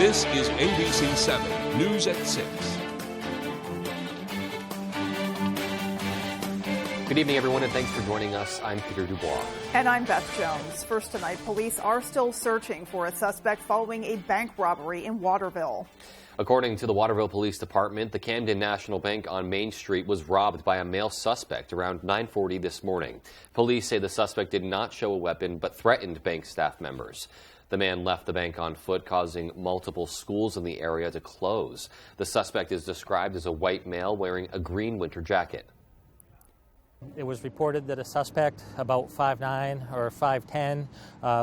This is ABC 7 News at 6. Good evening, everyone, and thanks for joining us. I'm Peter Dubois. And I'm Beth Jones. First tonight, police are still searching for a suspect following a bank robbery in Waterville. According to the Waterville Police Department, the Camden National Bank on Main Street was robbed by a male suspect around 9:40 this morning. Police say the suspect did not show a weapon but threatened bank staff members. The man left the bank on foot, causing multiple schools in the area to close. The suspect is described as a white male wearing a green winter jacket. It was reported that a suspect about 5'9" or 5'10"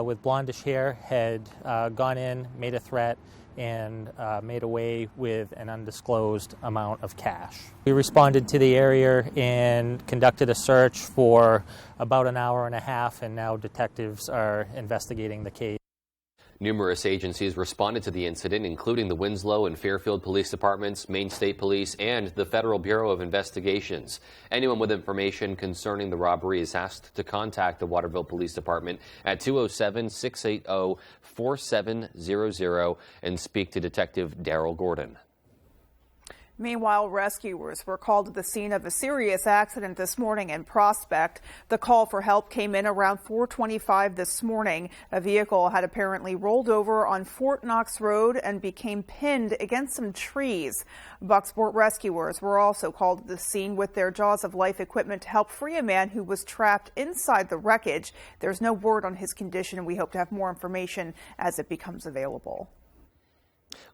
with blondish hair had gone in, made a threat, and made away with an undisclosed amount of cash. We responded to the area and conducted a search for about an hour and a half, and now detectives are investigating the case. Numerous agencies responded to the incident, including the Winslow and Fairfield Police Departments, Maine State Police, and the Federal Bureau of Investigations. Anyone with information concerning the robbery is asked to contact the Waterville Police Department at 207-680-4700 and speak to Detective Daryl Gordon. Meanwhile, rescuers were called to the scene of a serious accident this morning in Prospect. The call for help came in around 4:25 this morning. A vehicle had apparently rolled over on Fort Knox Road and became pinned against some trees. Bucksport rescuers were also called to the scene with their Jaws of Life equipment to help free a man who was trapped inside the wreckage. There's no word on his condition, and we hope to have more information as it becomes available.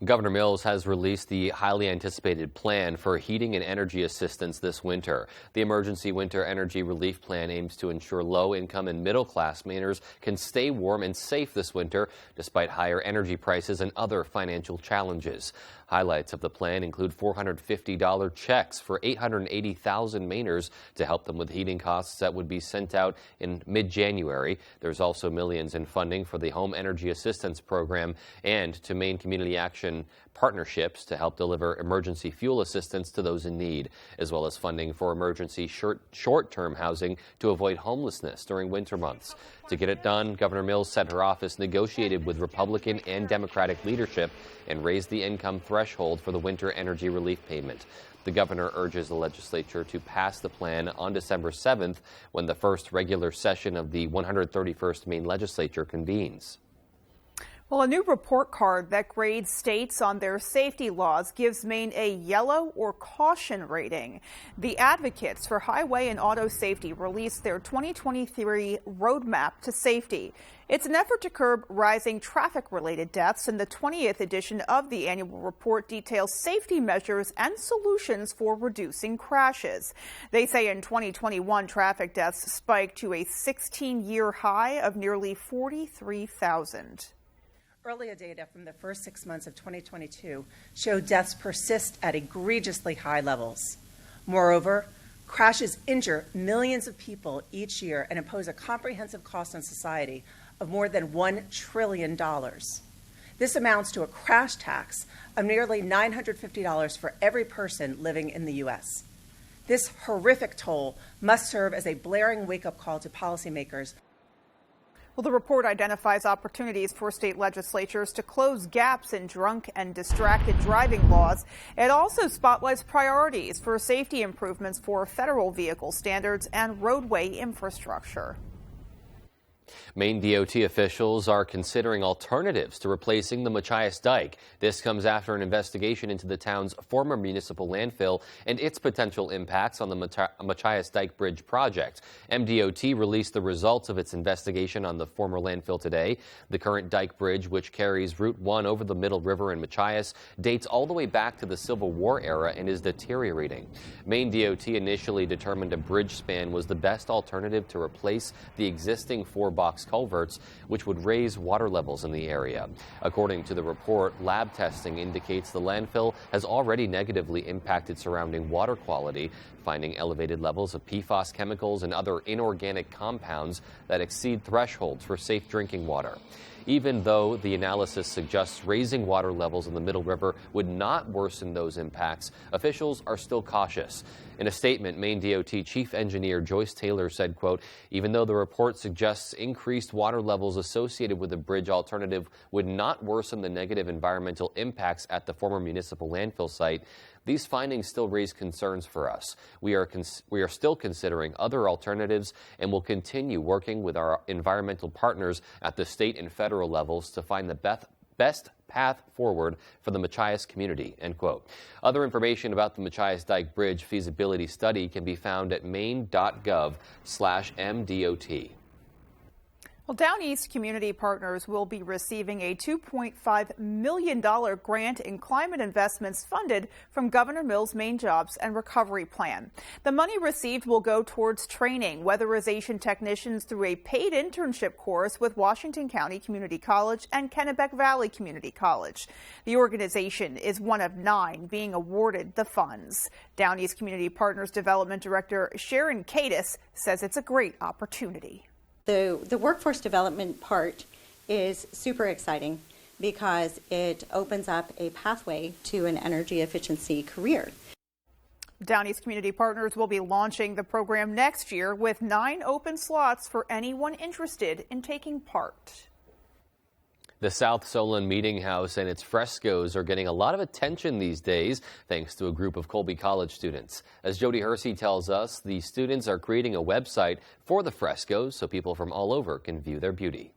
Governor Mills has released the highly anticipated plan for heating and energy assistance this winter. The Emergency Winter Energy Relief Plan aims to ensure low-income and middle-class Mainers can stay warm and safe this winter despite higher energy prices and other financial challenges. Highlights of the plan include $450 checks for 880,000 Mainers to help them with heating costs that would be sent out in mid-January. There's also millions in funding for the Home Energy Assistance Program and to Maine Community Action partnerships to help deliver emergency fuel assistance to those in need, as well as funding for emergency short-term housing to avoid homelessness during winter months. To get it done, Governor Mills said her office negotiated with Republican and Democratic leadership and raised the income threshold for the winter energy relief payment. The governor urges the legislature to pass the plan on December 7th when the first regular session of the 131st Maine legislature convenes. Well, a new report card that grades states on their safety laws gives Maine a yellow or caution rating. The Advocates for Highway and Auto Safety released their 2023 Roadmap to Safety. It's an effort to curb rising traffic-related deaths, and the 20th edition of the annual report details safety measures and solutions for reducing crashes. They say in 2021, traffic deaths spiked to a 16-year high of nearly 43,000. Earlier data from the first 6 months of 2022 show deaths persist at egregiously high levels. Moreover, crashes injure millions of people each year and impose a comprehensive cost on society of more than $1 trillion. This amounts to a crash tax of nearly $950 for every person living in the U.S. This horrific toll must serve as a blaring wake-up call to policymakers. Well, the report identifies opportunities for state legislatures to close gaps in drunk and distracted driving laws. It also spotlights priorities for safety improvements for federal vehicle standards and roadway infrastructure. Maine DOT officials are considering alternatives to replacing the Machias Dike. This comes after an investigation into the town's former municipal landfill and its potential impacts on the Machias Dike Bridge project. MDOT released the results of its investigation on the former landfill today. The current dike bridge, which carries Route 1 over the Middle River in Machias, dates all the way back to the Civil War era and is deteriorating. Maine DOT initially determined a bridge span was the best alternative to replace the existing four-box culverts, which would raise water levels in the area. According to the report, lab testing indicates the landfill has already negatively impacted surrounding water quality, finding elevated levels of PFAS chemicals and other inorganic compounds that exceed thresholds for safe drinking water. Even though the analysis suggests raising water levels in the Middle River would not worsen those impacts, officials are still cautious. In a statement, Maine DOT Chief Engineer Joyce Taylor said, quote, even though the report suggests increased water levels associated with the bridge alternative would not worsen the negative environmental impacts at the former municipal landfill site, these findings still raise concerns for us. We are still considering other alternatives and will continue working with our environmental partners at the state and federal levels to find the best path forward for the Machias community, end quote. Other information about the Machias Dike Bridge feasibility study can be found at maine.gov/MDOT. Well, Down East Community Partners will be receiving a $2.5 million grant in climate investments funded from Governor Mills' Maine Jobs and Recovery Plan. The money received will go towards training weatherization technicians through a paid internship course with Washington County Community College and Kennebec Valley Community College. The organization is one of 9 being awarded the funds. Down East Community Partners Development Director Sharon Cadis says it's a great opportunity. The workforce development part is super exciting because it opens up a pathway to an energy efficiency career. Down East Community Partners will be launching the program next year with 9 open slots for anyone interested in taking part. The South Solon Meeting House and its frescoes are getting a lot of attention these days, thanks to a group of Colby College students. As Jody Hersey tells us, the students are creating a website for the frescoes so people from all over can view their beauty.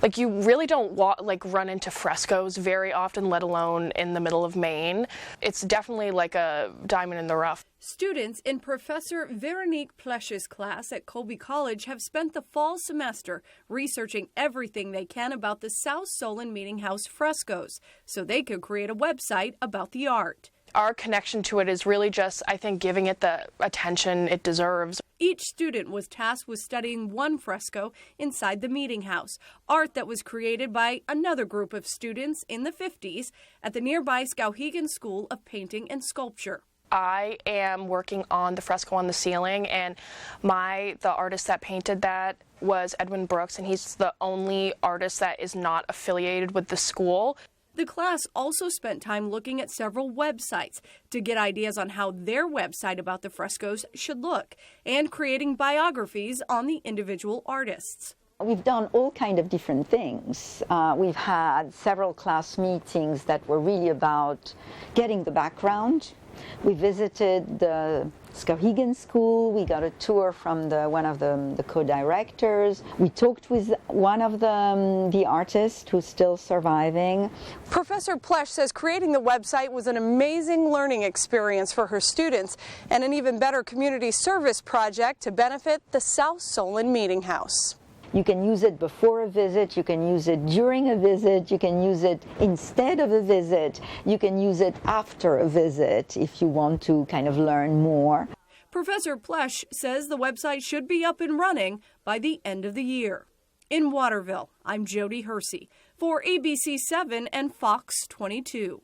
Like, you really don't run into frescoes very often, let alone in the middle of Maine. It's definitely like a diamond in the rough. Students in Professor Veronique Plesch's class at Colby College have spent the fall semester researching everything they can about the South Solon Meeting House frescoes so they could create a website about the art. Our connection to it is really just, I think, giving it the attention it deserves. Each student was tasked with studying one fresco inside the meeting house, art that was created by another group of students in the 50s at the nearby Skowhegan School of Painting and Sculpture. I am working on the fresco on the ceiling, and the artist that painted that was Edwin Brooks, and he's the only artist that is not affiliated with the school. The class also spent time looking at several websites to get ideas on how their website about the frescoes should look, and creating biographies on the individual artists. We've done all kinds of different things. We've had several class meetings that were really about getting the background. We visited the Skowhegan School. We got a tour from one of the co-directors. We talked with one of the artists who's still surviving. Professor Plesch says creating the website was an amazing learning experience for her students and an even better community service project to benefit the South Solon Meeting House. You can use it before a visit, you can use it during a visit, you can use it instead of a visit, you can use it after a visit if you want to kind of learn more. Professor Plesch says the website should be up and running by the end of the year. In Waterville, I'm Jody Hersey for ABC7 and Fox 22.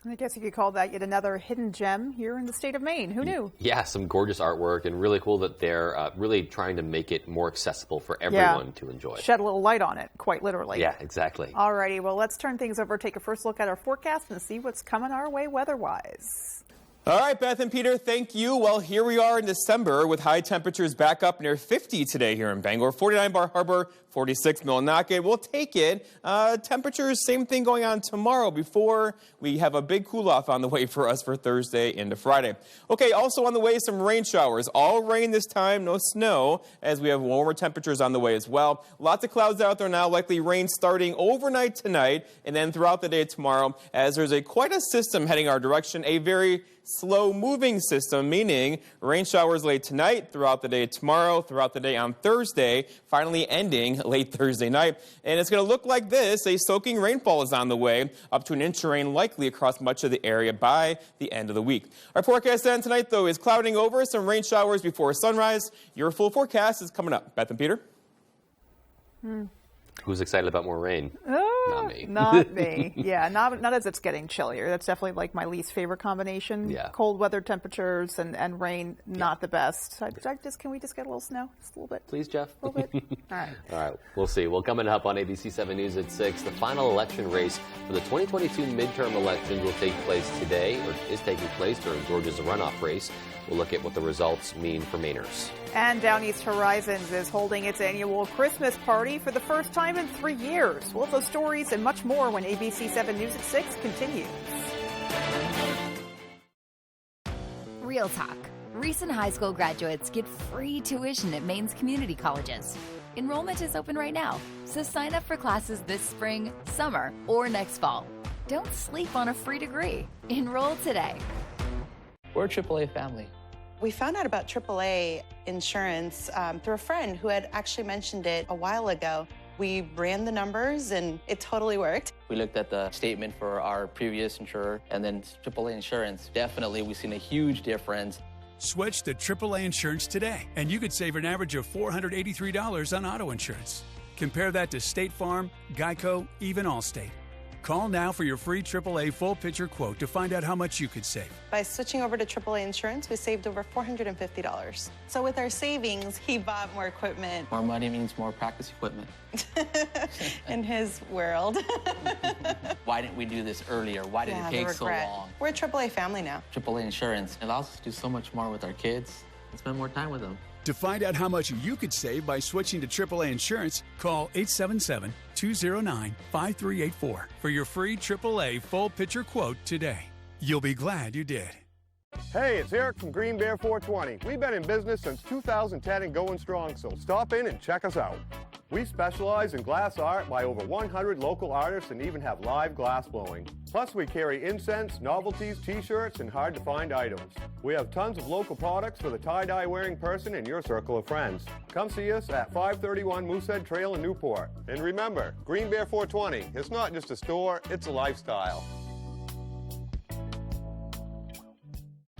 I guess you could call that yet another hidden gem here in the state of Maine. Who knew? Yeah, some gorgeous artwork, and really cool that they're really trying to make it more accessible for everyone to enjoy. Shed a little light on it, quite literally. Yeah, exactly. All righty, well, let's turn things over, take a first look at our forecast and see what's coming our way weather-wise. All right, Beth and Peter, thank you. Well, here we are in December with high temperatures back up near 50 today here in Bangor. 49 Bar Harbor, 46 Millinocket. We'll take it. Temperatures, same thing going on tomorrow before we have a big cool-off on the way for us for Thursday into Friday. Okay, also on the way, some rain showers. All rain this time, no snow, as we have warmer temperatures on the way as well. Lots of clouds out there now, likely rain starting overnight tonight and then throughout the day tomorrow, as there's quite a system heading our direction, a very slow-moving system, meaning rain showers late tonight, throughout the day tomorrow, throughout the day on Thursday, finally ending late Thursday night. And it's going to look like this. A soaking rainfall is on the way, up to an inch of rain likely across much of the area by the end of the week. Our forecast then tonight, though, is clouding over, some rain showers before sunrise. Your full forecast is coming up. Beth and Peter? Who's excited about more rain? Not me. Not me. Yeah, not as it's getting chillier. That's definitely like my least favorite combination. Yeah. Cold weather temperatures and rain, not the best. Can we just get a little snow? Just a little bit? Please, Jeff. A little bit? All right. All right, we'll see. Well, coming up on ABC 7 News at 6, the final election race for the 2022 midterm elections will take place today, or is taking place during Georgia's runoff race. We'll look at what the results mean for Mainers. And Down East Horizons is holding its annual Christmas party for the first time in 3 years. We'll have those stories and much more when ABC 7 News at 6 continues. Real talk. Recent high school graduates get free tuition at Maine's community colleges. Enrollment is open right now, so sign up for classes this spring, summer, or next fall. Don't sleep on a free degree. Enroll today. We're a AAA family. We found out about AAA insurance through a friend who had actually mentioned it a while ago. We ran the numbers and it totally worked. We looked at the statement for our previous insurer and then AAA insurance. Definitely, we've seen a huge difference. Switch to AAA insurance today, and you could save an average of $483 on auto insurance. Compare that to State Farm, Geico, even Allstate. Call now for your free AAA full picture quote to find out how much you could save. By switching over to AAA insurance, we saved over $450. So with our savings, he bought more equipment. More money means more practice equipment. In his world. Why didn't we do this earlier? Why did it take so long? We're a AAA family now. AAA insurance allows us to do so much more with our kids and spend more time with them. To find out how much you could save by switching to AAA insurance, call 877-209-5384 for your free AAA full picture quote today. You'll be glad you did. Hey, it's Eric from Green Bear 420. We've been in business since 2010 and going strong, so stop in and check us out. We specialize in glass art by over 100 local artists and even have live glass blowing. Plus, we carry incense, novelties, t-shirts, and hard-to-find items. We have tons of local products for the tie-dye wearing person in your circle of friends. Come see us at 531 Moosehead Trail in Newport. And remember, Green Bear 420, it's not just a store, it's a lifestyle.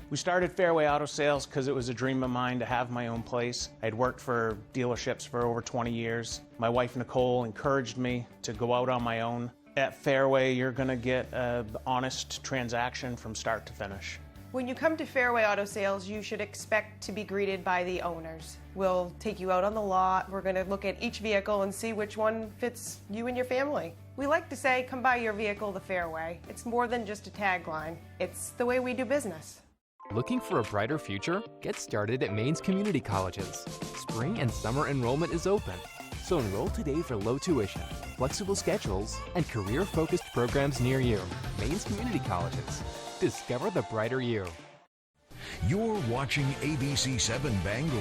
We started Fairway Auto Sales because it was a dream of mine to have my own place. I'd worked for dealerships for over 20 years. My wife Nicole encouraged me to go out on my own. At Fairway, you're going to get an honest transaction from start to finish. When you come to Fairway Auto Sales, you should expect to be greeted by the owners. We'll take you out on the lot. We're going to look at each vehicle and see which one fits you and your family. We like to say, come buy your vehicle the Fairway. It's more than just a tagline. It's the way we do business. Looking for a brighter future? Get started at Maine's community colleges. Spring and summer enrollment is open, so enroll today for low tuition, flexible schedules, and career-focused programs near you. Maine's community colleges. Discover the brighter you. You're watching ABC 7 Bangor.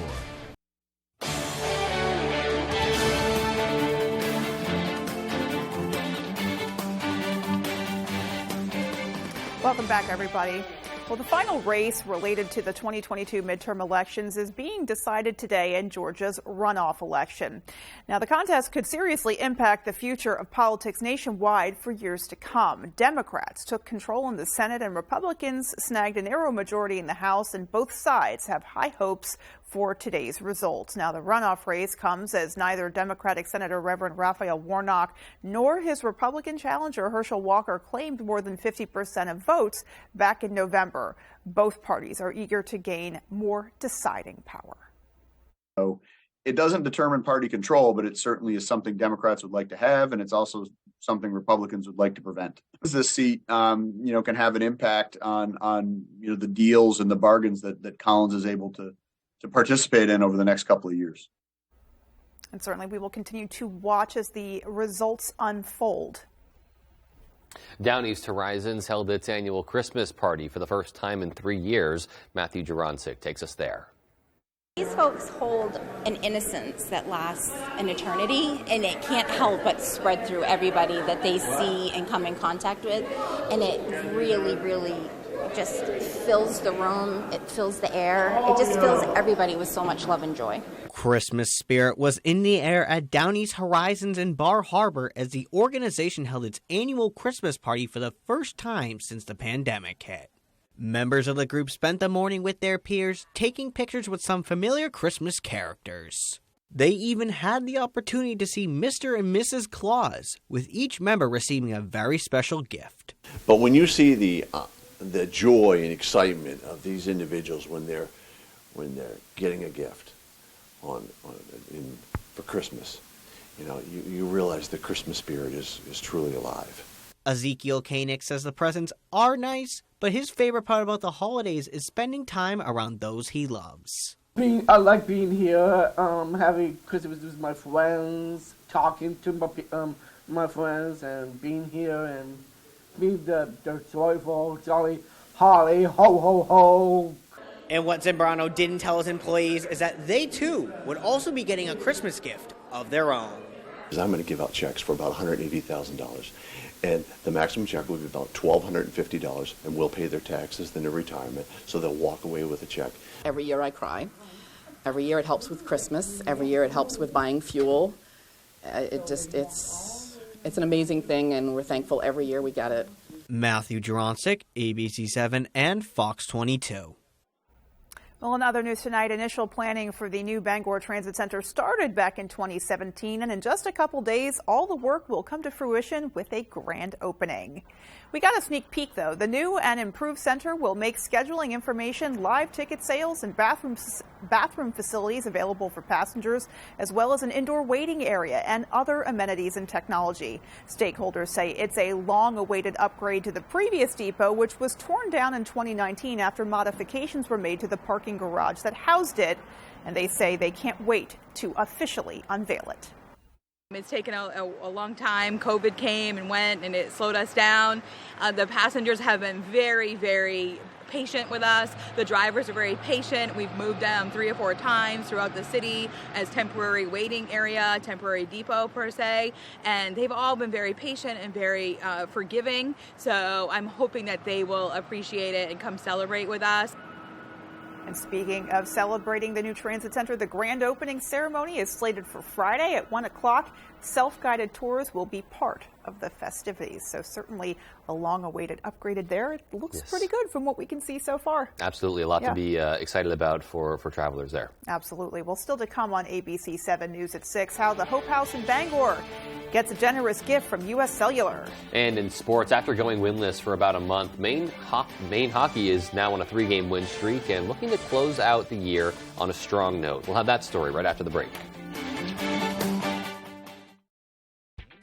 Welcome back, everybody. Well, the final race related to the 2022 midterm elections is being decided today in Georgia's runoff election. Now, the contest could seriously impact the future of politics nationwide for years to come. Democrats took control in the Senate and Republicans snagged a narrow majority in the House, and both sides have high hopes for today's results. Now, the runoff race comes as neither Democratic Senator Reverend Raphael Warnock nor his Republican challenger Herschel Walker claimed more than 50% of votes back in November. Both parties are eager to gain more deciding power. So it doesn't determine party control, but it certainly is something Democrats would like to have, and it's also something Republicans would like to prevent. This seat, can have an impact on the deals and the bargains that Collins is able to participate in over the next couple of years. And certainly we will continue to watch as the results unfold. Down East Horizons held its annual Christmas party for the first time in 3 years. Matthew Juroncic takes us there. These folks hold an innocence that lasts an eternity, and it can't help but spread through everybody that they see and come in contact with. And it really, really just fills the room, it fills the air, it just fills everybody with so much love and joy. Christmas spirit was in the air at Down East Horizons in Bar Harbor as the organization held its annual Christmas party for the first time since the pandemic hit. Members of the group spent the morning with their peers, taking pictures with some familiar Christmas characters. They even had the opportunity to see Mr. and Mrs. Claus, with each member receiving a very special gift. But when you see the joy and excitement of these individuals when they're getting a gift for Christmas, you realize the Christmas spirit is truly alive. Ezekiel Koenig says the presents are nice, but his favorite part about the holidays is spending time around those he loves. I like being here, having Christmas with my friends, talking to my friends, and being here and being the joyful, jolly holly, ho, ho, ho. And what Zambrano didn't tell his employees is that they too would also be getting a Christmas gift of their own. I'm going to give out checks for about $180,000, and the maximum check will be about $1,250, and we'll pay their taxes, then their retirement, so they'll walk away with a check. Every year I cry. Every year it helps with Christmas. Every year it helps with buying fuel. It's an amazing thing, and we're thankful every year we get it. Matthew Juronsik, ABC7 and Fox 22. Well, in other news tonight, initial planning for the new Bangor Transit Center started back in 2017, and in just a couple days, all the work will come to fruition with a grand opening. We got a sneak peek, though. The new and improved center will make scheduling information, live ticket sales, and bathroom facilities available for passengers, as well as an indoor waiting area and other amenities and technology. Stakeholders say it's a long-awaited upgrade to the previous depot, which was torn down in 2019 after modifications were made to the parking garage that housed it, and they say they can't wait to officially unveil it. It's taken a long time. COVID came and went, and it slowed us down. The passengers have been very, very patient with us. The drivers are very patient. We've moved them 3 or 4 times throughout the city as temporary waiting area, temporary depot per se, and they've all been very patient and very forgiving. So I'm hoping that they will appreciate it and come celebrate with us. And speaking of celebrating the new transit center, the grand opening ceremony is slated for Friday at 1 o'clock. Self-guided tours will be part of the festivities. So certainly a long-awaited upgraded there. It looks pretty good from what we can see so far. Absolutely. A lot to be excited about for travelers there. Absolutely. Well, still to come on ABC 7 News at 6, how the Hope House in Bangor gets a generous gift from U.S. Cellular. And in sports, after going winless for about a month, Maine hockey is now on a 3-game win streak and looking to close out the year on a strong note. We'll have that story right after the break.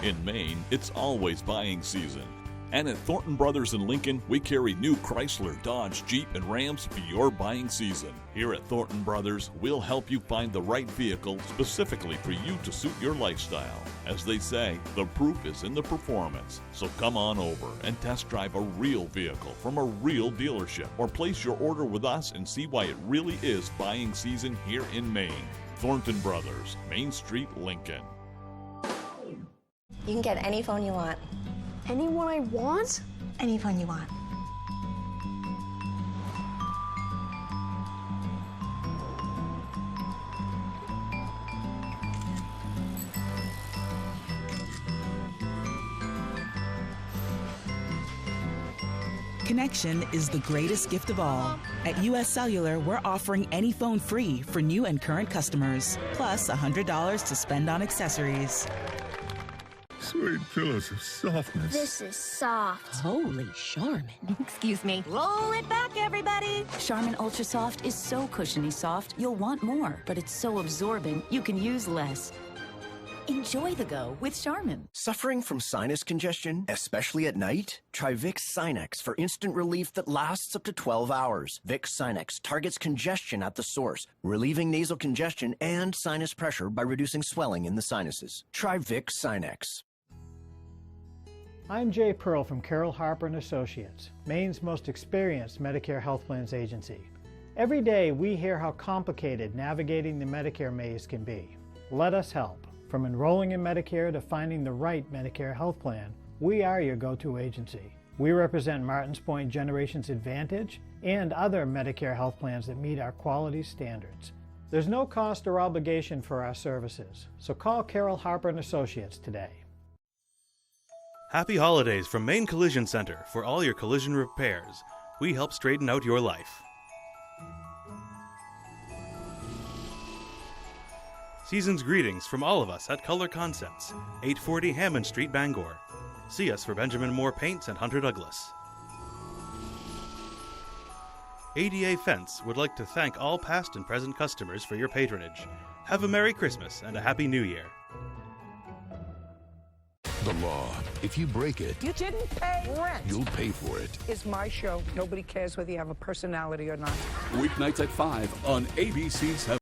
In Maine, it's always buying season. And at Thornton Brothers in Lincoln, we carry new Chrysler, Dodge, Jeep, and Rams for your buying season. Here at Thornton Brothers, we'll help you find the right vehicle specifically for you to suit your lifestyle. As they say, the proof is in the performance. So come on over and test drive a real vehicle from a real dealership, or place your order with us and see why it really is buying season here in Maine. Thornton Brothers, Main Street, Lincoln. You can get any phone you want. Any one I want? Any phone you want. Connection is the greatest gift of all. At U.S. Cellular, we're offering any phone free for new and current customers, plus $100 to spend on accessories. Sweet pillows of softness. This is soft. Holy Charmin. Excuse me. Roll it back, everybody. Charmin Ultra Soft is so cushiony soft, you'll want more, but it's so absorbent, you can use less. Enjoy the go with Charmin. Suffering from sinus congestion, especially at night? Try Vicks Sinex for instant relief that lasts up to 12 hours. Vicks Sinex targets congestion at the source, relieving nasal congestion and sinus pressure by reducing swelling in the sinuses. Try Vicks Sinex. I'm Jay Pearl from Carroll Harper & Associates, Maine's most experienced Medicare health plans agency. Every day we hear how complicated navigating the Medicare maze can be. Let us help. From enrolling in Medicare to finding the right Medicare health plan, we are your go-to agency. We represent Martins Point Generations Advantage and other Medicare health plans that meet our quality standards. There's no cost or obligation for our services, so call Carroll Harper & Associates today. Happy holidays from Maine Collision Center for all your collision repairs. We help straighten out your life. Season's greetings from all of us at Color Concepts, 840 Hammond Street, Bangor. See us for Benjamin Moore Paints and Hunter Douglas. ADA Fence would like to thank all past and present customers for your patronage. Have a Merry Christmas and a Happy New Year. The law. If you break it, You didn't pay rent. you'll pay for it. It's my show. Nobody cares whether you have a personality or not. Weeknights at 5 on ABC 7.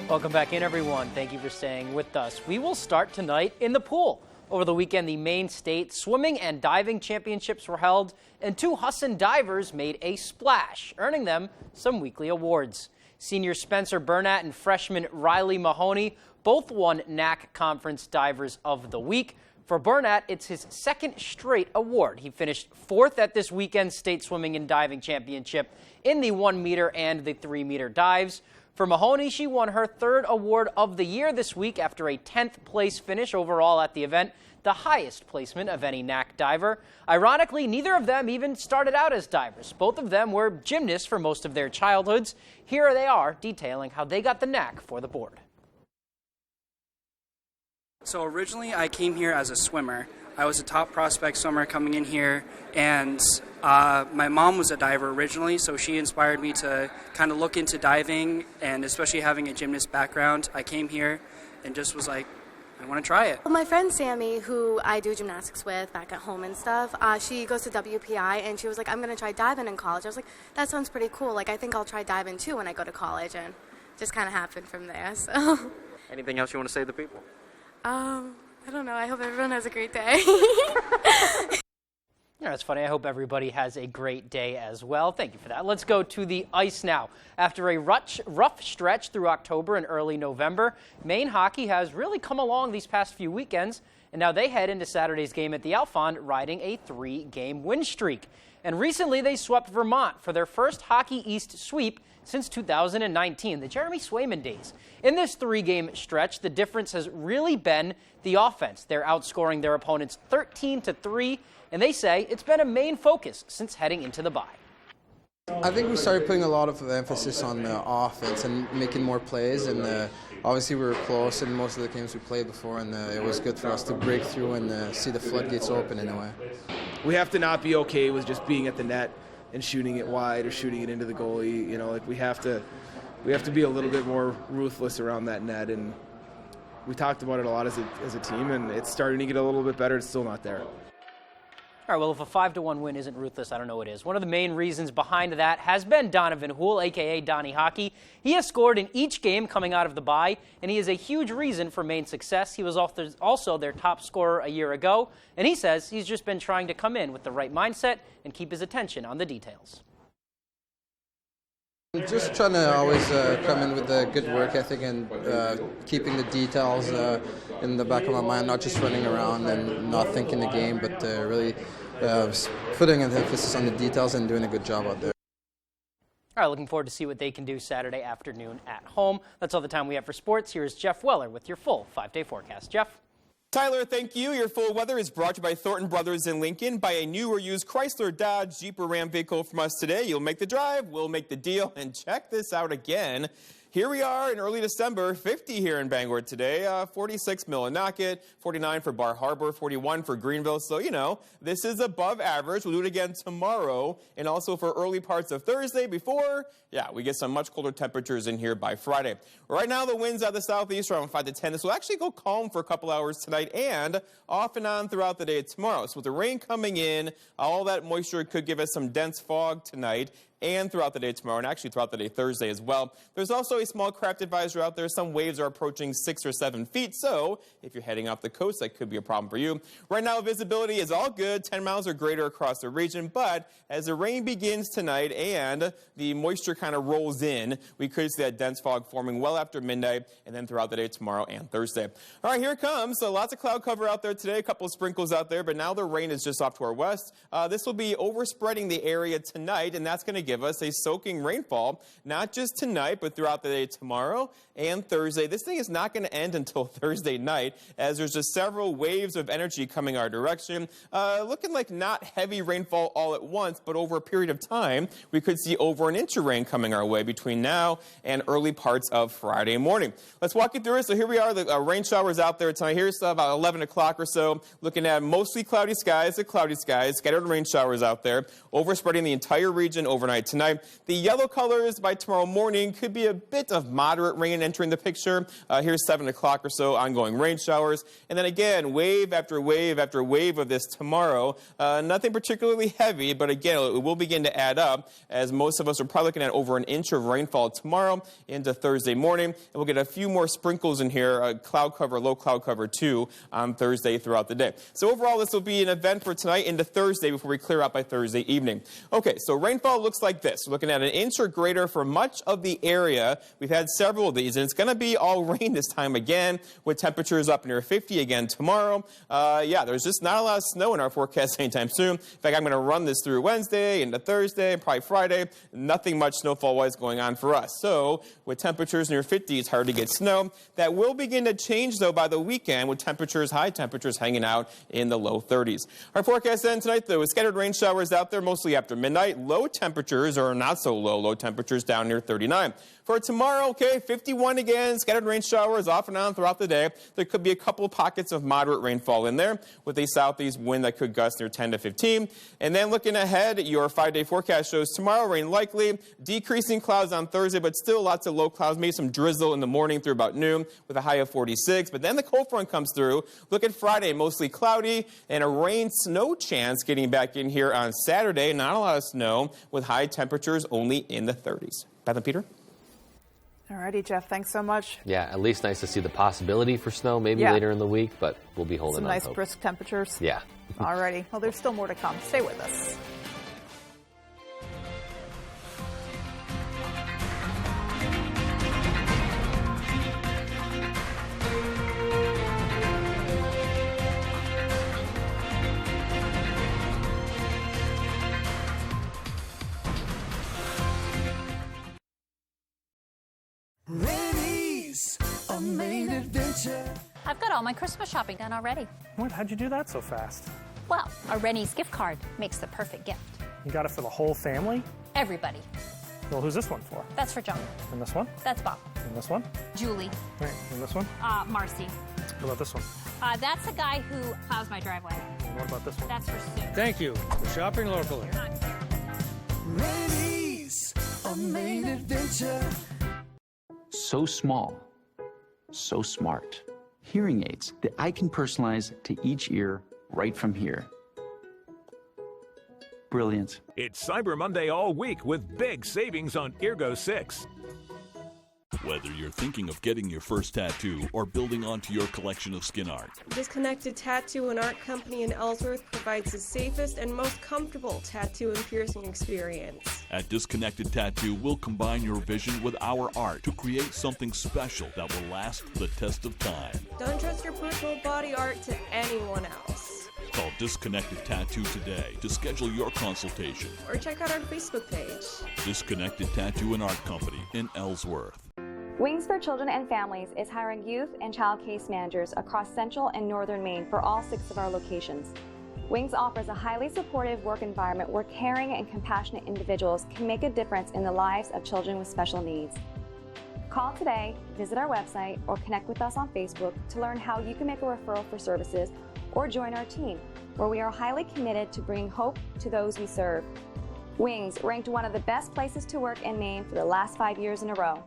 Welcome back in, everyone. Thank you for staying with us. We will start tonight in the pool. Over the weekend, the Maine State Swimming and Diving Championships were held, and 2 Husson divers made a splash, earning them some weekly awards. Senior Spencer Burnett and freshman Riley Mahoney both won NAC Conference Divers of the Week. For Burnett, it's his second straight award. He finished 4th at this weekend's State Swimming and Diving Championship in the 1 meter and the 3 meter dives. For Mahoney, she won her 3rd award of the year this week after a 10th place finish overall at the event, the highest placement of any NAC diver. Ironically, neither of them even started out as divers. Both of them were gymnasts for most of their childhoods. Here they are detailing how they got the knack for the board. So originally I came here as a swimmer. I was a top prospect swimmer coming in here, and my mom was a diver originally, so she inspired me to kind of look into diving, and especially having a gymnast background. I came here and just was like, I want to try it. Well, my friend Sammy, who I do gymnastics with back at home and stuff, she goes to WPI, and she was like, I'm going to try diving in college. I was like, that sounds pretty cool. Like, I think I'll try diving too when I go to college, and just kind of happened from there. So. Anything else you want to say to the people? I don't know. I hope everyone has a great day. Yeah, that's funny. I hope everybody has a great day as well. Thank you for that. Let's go to the ice now. After a rough stretch through October and early November, Maine hockey has really come along these past few weekends, and now they head into Saturday's game at the Alfond riding a 3-game win streak. And recently they swept Vermont for their first Hockey East sweep since 2019, the Jeremy Swayman days. In this 3-game stretch, the difference has really been the offense. They're outscoring their opponents 13-3, and they say it's been a main focus since heading into the bye. I think we started putting a lot of emphasis on the offense and making more plays, and obviously we were close in most of the games we played before, and it was good for us to break through and see the floodgates open in a way. We have to not be okay with just being at the net and shooting it wide or shooting it into the goalie. You know, like we have to be a little bit more ruthless around that net, and we talked about it a lot as a team, and it's starting to get a little bit better. It's still not there. All right, well, if a 5-1 win isn't ruthless, I don't know what is. One of the main reasons behind that has been Donovan Houle, a.k.a. Donnie Hockey. He has scored in each game coming out of the bye, and he is a huge reason for Maine's success. He was also their top scorer a year ago, and he says he's just been trying to come in with the right mindset and keep his attention on the details. I'm just trying to always come in with a good work ethic and keeping the details in the back of my mind, not just running around and not thinking the game, but really putting an emphasis on the details and doing a good job out there. All right, looking forward to see what they can do Saturday afternoon at home. That's all the time we have for sports. Here's Jeff Weller with your full 5-day forecast. Jeff? Tyler, thank you. Your full weather is brought to you by Thornton Brothers in Lincoln. Buy a new or used Chrysler, Dodge, Jeep, or Ram vehicle from us today. You'll make the drive, we'll make the deal. And check this out again. Here we are in early December, 50 here in Bangor today, 46 Millinocket, 49 for Bar Harbor, 41 for Greenville. So, you know, this is above average. We'll do it again tomorrow and also for early parts of Thursday before, we get some much colder temperatures in here by Friday. Right now, the winds out of the southeast are around 5 to 10. This will actually go calm for a couple hours tonight and off and on throughout the day tomorrow. So with the rain coming in, all that moisture could give us some dense fog tonight and throughout the day tomorrow, and actually throughout the day Thursday as well. There's also a small craft advisory out there. Some waves are approaching 6 or 7 feet, so if you're heading off the coast, that could be a problem for you. Right now, visibility is all good, 10 miles or greater across the region, but as the rain begins tonight and the moisture kind of rolls in, we could see that dense fog forming well after midnight and then throughout the day tomorrow and Thursday. All right, here it comes. So lots of cloud cover out there today, a couple of sprinkles out there, but now the rain is just off to our west. This will be overspreading the area tonight, and that's going to give us a soaking rainfall, not just tonight, but throughout the today, tomorrow, and Thursday. This thing is not going to end until Thursday night, as there's just several waves of energy coming our direction. Looking like not heavy rainfall all at once, but over a period of time, we could see over an inch of rain coming our way between now and early parts of Friday morning. Let's walk you through it. So here we are, the rain showers out there tonight. Here's about 11 o'clock or so, looking at mostly cloudy skies, scattered rain showers out there, overspreading the entire region overnight tonight. The yellow colors by tomorrow morning could be a bit of moderate rain entering the picture. Here's 7 o'clock or so, ongoing rain showers. And then again, wave after wave after wave of this tomorrow. Nothing particularly heavy, but again, it will begin to add up, as most of us are probably looking at over an inch of rainfall tomorrow into Thursday morning. And we'll get a few more sprinkles in here, cloud cover, low cloud cover too, on Thursday throughout the day. So overall, this will be an event for tonight into Thursday before we clear out by Thursday evening. Okay, so rainfall looks like this. We're looking at an inch or greater for much of the area. We've had several of these, and it's going to be all rain this time again, with temperatures up near 50 again tomorrow. Yeah, there's just not a lot of snow in our forecast anytime soon. In fact, I'm going to run this through Wednesday into Thursday and probably Friday. Nothing much snowfall-wise going on for us. So with temperatures near 50, it's hard to get snow. That will begin to change, though, by the weekend, with temperatures, high temperatures hanging out in the low 30s. Our forecast then tonight, though, with scattered rain showers out there mostly after midnight. Low temperatures, or not so low temperatures down near 39. For tomorrow, okay, 51 again, scattered rain showers off and on throughout the day. There could be a couple of pockets of moderate rainfall in there, with a southeast wind that could gust near 10 to 15. And then looking ahead, your 5-day forecast shows tomorrow rain likely, decreasing clouds on Thursday, but still lots of low clouds, maybe some drizzle in the morning through about noon with a high of 46. But then the cold front comes through. Look at Friday, mostly cloudy, and a rain-snow chance getting back in here on Saturday. Not a lot of snow, with high temperatures only in the 30s. Beth and Peter? All righty, Jeff, thanks so much. Yeah, at least nice to see the possibility for snow maybe later in the week, but we'll be holding some on nice hope. brisk temperatures. Yeah. All righty. Well, there's still more to come. Stay with us. Rennie's, a main adventure. I've got all my Christmas shopping done already. What? How'd you do that so fast? Well, a Rennie's gift card makes the perfect gift. You got it for the whole family? Everybody. Well, who's this one for? That's for John. And this one? That's Bob. And this one? Julie. Right. And this one? Marcy. What about this one? That's a guy who plows my driveway. And what about this one? That's for Sue. Thank you for shopping locally. Rennie's, a main adventure. So small, so smart. Hearing aids that I can personalize to each ear right from here. Brilliant. It's Cyber Monday all week with big savings on Eargo 6. Whether you're thinking of getting your first tattoo or building onto your collection of skin art, Disconnected Tattoo and Art Company in Ellsworth provides the safest and most comfortable tattoo and piercing experience. at Disconnected Tattoo, we'll combine your vision with our art to create something special that will last the test of time. Don't trust your personal body art to anyone else. Call Disconnected Tattoo today to schedule your consultation. Or check out our Facebook page. Disconnected Tattoo and Art Company in Ellsworth. Wings for Children and Families is hiring youth and child case managers across central and northern Maine for all 6 of our locations. Wings offers a highly supportive work environment where caring and compassionate individuals can make a difference in the lives of children with special needs. Call today, visit our website, or connect with us on Facebook to learn how you can make a referral for services or join our team, where we are highly committed to bringing hope to those we serve. Wings, ranked one of the best places to work in Maine for the last 5 years in a row.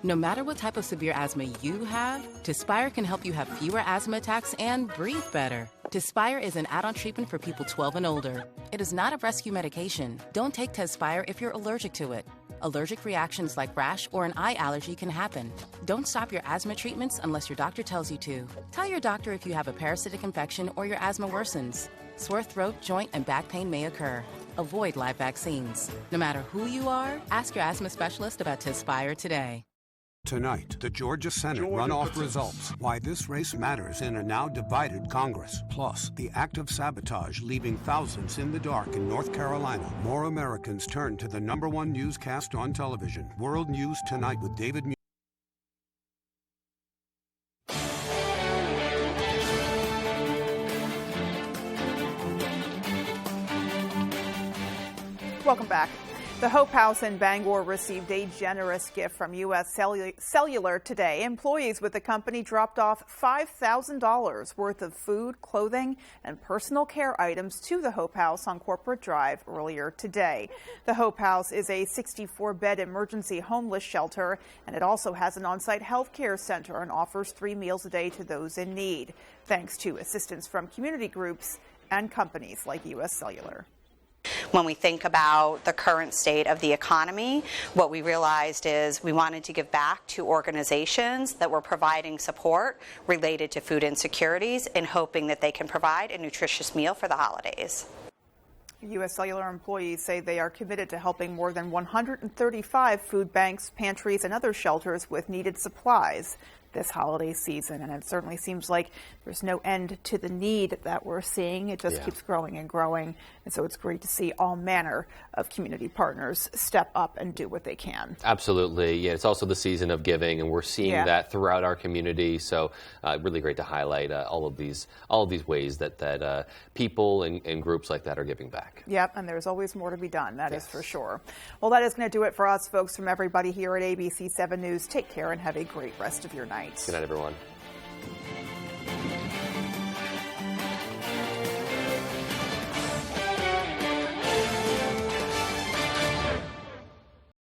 No matter what type of severe asthma you have, Tespire can help you have fewer asthma attacks and breathe better. Tespire is an add-on treatment for people 12 and older. It is not a rescue medication. Don't take Tespire if you're allergic to it. Allergic reactions like rash or an eye allergy can happen. Don't stop your asthma treatments unless your doctor tells you to. Tell your doctor if you have a parasitic infection or your asthma worsens. Sore throat, joint, and back pain may occur. Avoid live vaccines. No matter who you are, ask your asthma specialist about Tespire today. Tonight, the Georgia Senate runoff results, why this race matters in a now divided Congress. Plus, the act of sabotage leaving thousands in the dark in North Carolina. More Americans turn to the #1 newscast on television. World News Tonight with David Muir. Welcome back. The Hope House in Bangor received a generous gift from U.S. Cellular today. Employees with the company dropped off $5,000 worth of food, clothing, and personal care items to the Hope House on Corporate Drive earlier today. The Hope House is a 64-bed emergency homeless shelter, and it also has an on-site health care center and offers 3 meals a day to those in need, thanks to assistance from community groups and companies like U.S. Cellular. When we think about the current state of the economy, what we realized is we wanted to give back to organizations that were providing support related to food insecurities and hoping that they can provide a nutritious meal for the holidays. U.S. Cellular employees say they are committed to helping more than 135 food banks, pantries, and other shelters with needed supplies this holiday season. And it certainly seems like there's no end to the need that we're seeing. It just keeps growing and growing. And so it's great to see all manner of community partners step up and do what they can. Absolutely. Yeah, it's also the season of giving, and we're seeing that throughout our community. So really great to highlight all of these ways that people and groups like that are giving back. Yep, and there's always more to be done. That is for sure. Well, that is going to do it for us, folks. From everybody here at ABC 7 News, take care and have a great rest of your night. Good night, everyone.